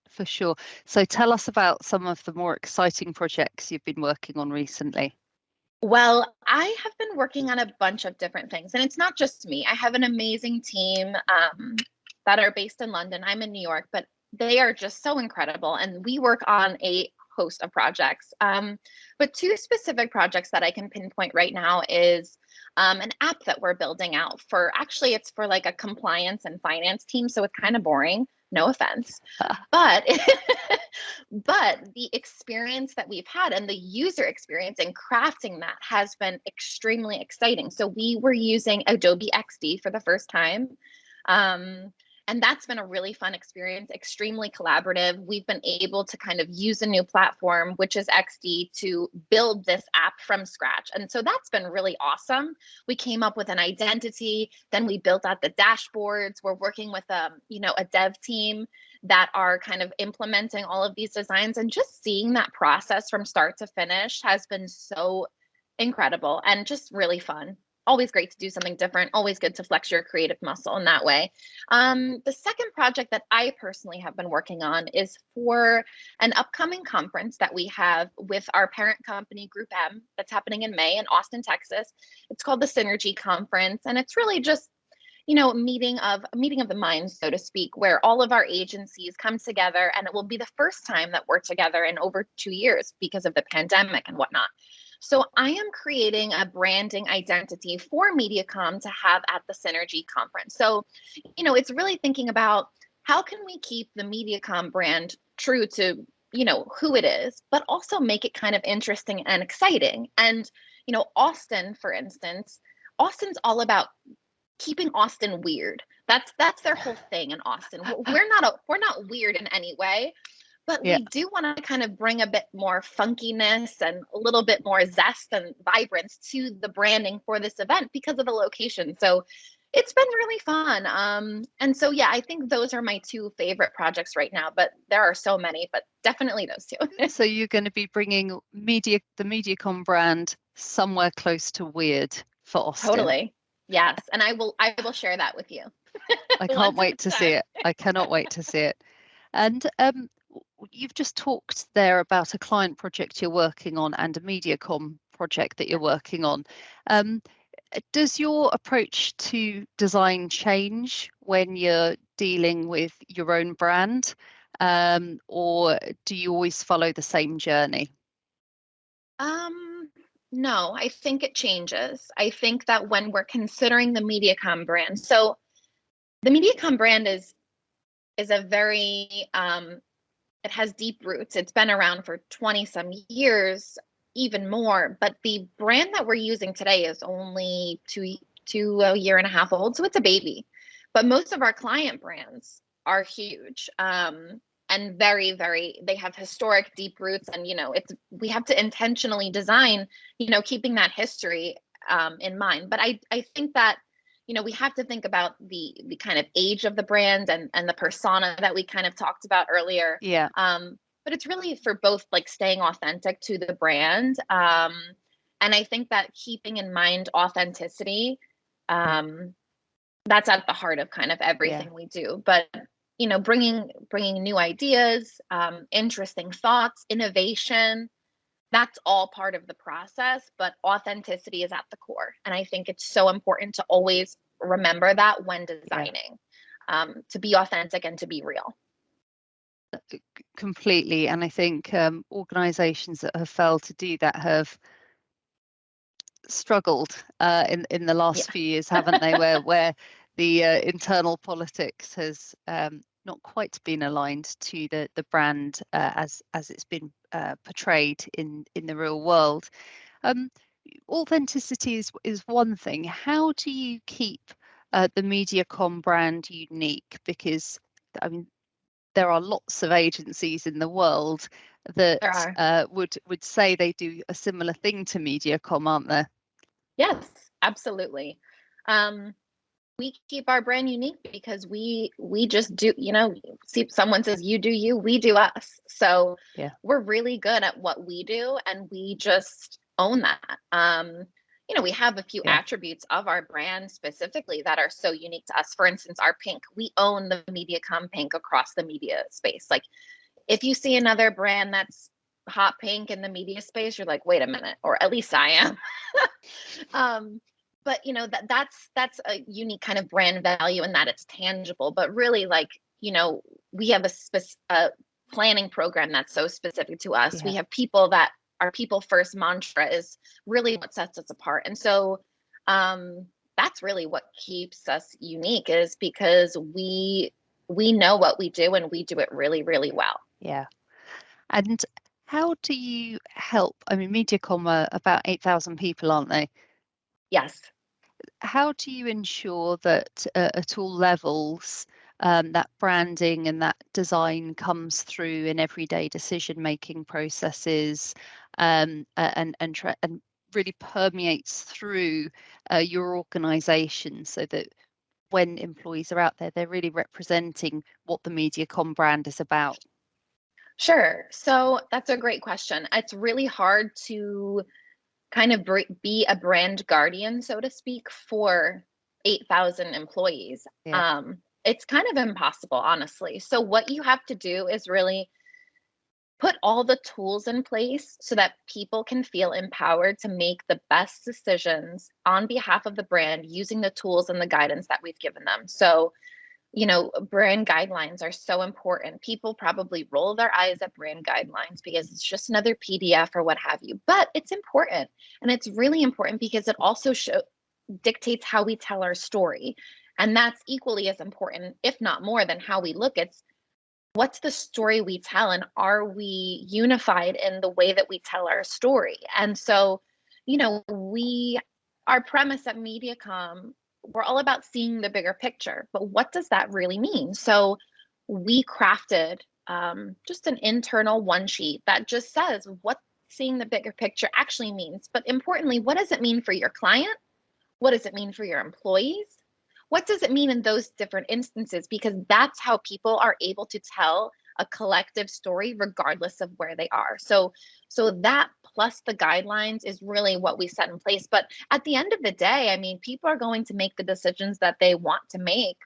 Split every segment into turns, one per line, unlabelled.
For sure. So tell us about some of the more exciting projects you've been working on recently.
Well, I have been working on a bunch of different things, and it's not just me. I have an amazing team that are based in London. I'm in New York, but they are just so incredible, and we work on a host of projects. But two specific projects that I can pinpoint right now is an app that we're building out for, actually, it's for like a compliance and finance team, so it's kind of boring. No offense, but but the experience that we've had and the user experience in crafting that has been extremely exciting. So we were using Adobe XD for the first time. And that's been a really fun experience, extremely collaborative. We've been able to kind of use a new platform, which is XD, to build this app from scratch. And so that's been really awesome. We came up with an identity, then we built out the dashboards. We're working with a dev team that are kind of implementing all of these designs, and just seeing that process from start to finish has been so incredible and just really fun. Always great to do something different, always good to flex your creative muscle in that way. The second project that I personally have been working on is for an upcoming conference that we have with our parent company, Group M, that's happening in May in Austin, Texas. It's called the Synergy Conference, and it's really just a meeting of the minds, so to speak, where all of our agencies come together, and it will be the first time that we're together in over 2 years because of the pandemic and whatnot. So I am creating a branding identity for mediacom to have at the Synergy Conference. So, it's really thinking about how can we keep the mediacom brand true to, who it is, but also make it kind of interesting and exciting. And, Austin, for instance, Austin's all about keeping Austin weird. That's their whole thing in Austin. We're not weird in any way, but we do want to kind of bring a bit more funkiness and a little bit more zest and vibrance to the branding for this event because of the location. So it's been really fun. And so, I think those are my two favorite projects right now, but there are so many, but definitely those two.
So you're going to be bringing the Mediacom brand somewhere close to weird for Austin.
Totally. Yes. And I will share that with you.
I can't wait to see it. I cannot wait to see it. And you've just talked there about a client project you're working on and a Mediacom project that you're working on. Does your approach to design change when you're dealing with your own brand, or do you always follow the same journey?
No, I think it changes. I think that when we're considering the Mediacom brand, so the Mediacom brand is a very it has deep roots. It's been around for 20 some years, even more, but the brand that we're using today is only a year and a half old, so it's a baby. But most of our client brands are huge. And very, very, they have historic deep roots, and we have to intentionally design, keeping that history in mind. But I think that we have to think about the kind of age of the brand and the persona that we kind of talked about earlier.
Yeah.
But it's really for both, like, staying authentic to the brand, and I think that keeping in mind authenticity, that's at the heart of kind of everything we do. But bringing new ideas, interesting thoughts, innovation, that's all part of the process, but authenticity is at the core. And I think it's so important to always remember that when designing, to be authentic and to be real.
Completely. And I think organizations that have failed to do that have struggled in the last few years, haven't they? where the internal politics has not quite been aligned to the brand as it's been portrayed in the real world. Authenticity is one thing. How do you keep the Mediacom brand unique? Because I mean, there are lots of agencies in the world that would say they do a similar thing to Mediacom, aren't there?
Yes, absolutely. We keep our brand unique because we just do, see, someone says you do you, we do us. So we're really good at what we do, and we just own that. we have a few
Yeah.
attributes of our brand specifically that are so unique to us. For instance, our pink, we own the mediacom pink across the media space. Like, if you see another brand that's hot pink in the media space, you're like, wait a minute, or at least I am. But that's a unique kind of brand value in that it's tangible. But really, like, we have a planning program that's so specific to us.
Yeah.
We have people that our people first mantra is really what sets us apart. And so that's really what keeps us unique, is because we know what we do and we do it really, really well.
Yeah. And how do you help? I mean, mediacom are about 8,000 people, aren't they?
Yes.
How do you ensure that at all levels that branding and that design comes through in everyday decision making processes, and really permeates through your organisation, so that when employees are out there, they're really representing what the mediacom brand is about?
Sure. So that's a great question. It's really hard to kind of be a brand guardian, so to speak, for 8,000 employees.
Yeah.
It's kind of impossible, honestly. So what you have to do is really put all the tools in place so that people can feel empowered to make the best decisions on behalf of the brand using the tools and the guidance that we've given them. So, brand guidelines are so important. People probably roll their eyes at brand guidelines because it's just another PDF or what have you, but it's important. And it's really important because it also dictates how we tell our story. And that's equally as important, if not more, than how we look. It's what's the story we tell, and are we unified in the way that we tell our story? And so, our premise at Mediacom, we're all about seeing the bigger picture, but what does that really mean? So we crafted just an internal one sheet that just says what seeing the bigger picture actually means. But importantly, what does it mean for your client? What does it mean for your employees? What does it mean in those different instances? Because that's how people are able to tell a collective story regardless of where they are. So that plus the guidelines is really what we set in place. But at the end of the day, I mean, people are going to make the decisions that they want to make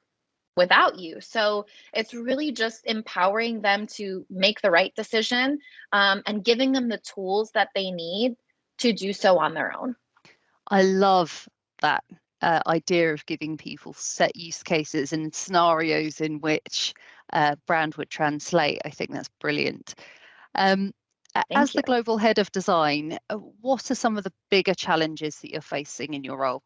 without you. So it's really just empowering them to make the right decision, and giving them the tools that they need to do so on their own.
I love that idea of giving people set use cases and scenarios in which brand would translate. I think that's brilliant. Um, as
Thank you.
the global head of design, what are some of the bigger challenges that you're facing in your role?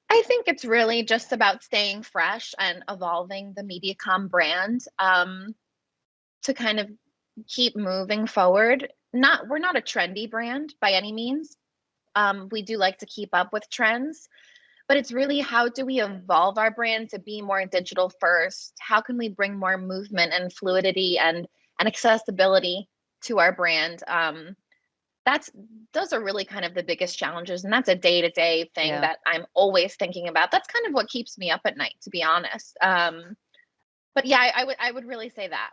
I think it's really just about staying fresh and evolving the Mediacom brand, to kind of keep moving forward. We're not a trendy brand by any means. We do like to keep up with trends, but it's really how do we evolve our brand to be more digital first? How can we bring more movement and fluidity and accessibility to our brand? That's Those are really kind of the biggest challenges, and that's a day-to-day thing
Yeah.
that I'm always thinking about. That's kind of what keeps me up at night, to be honest. But yeah, I would really say that.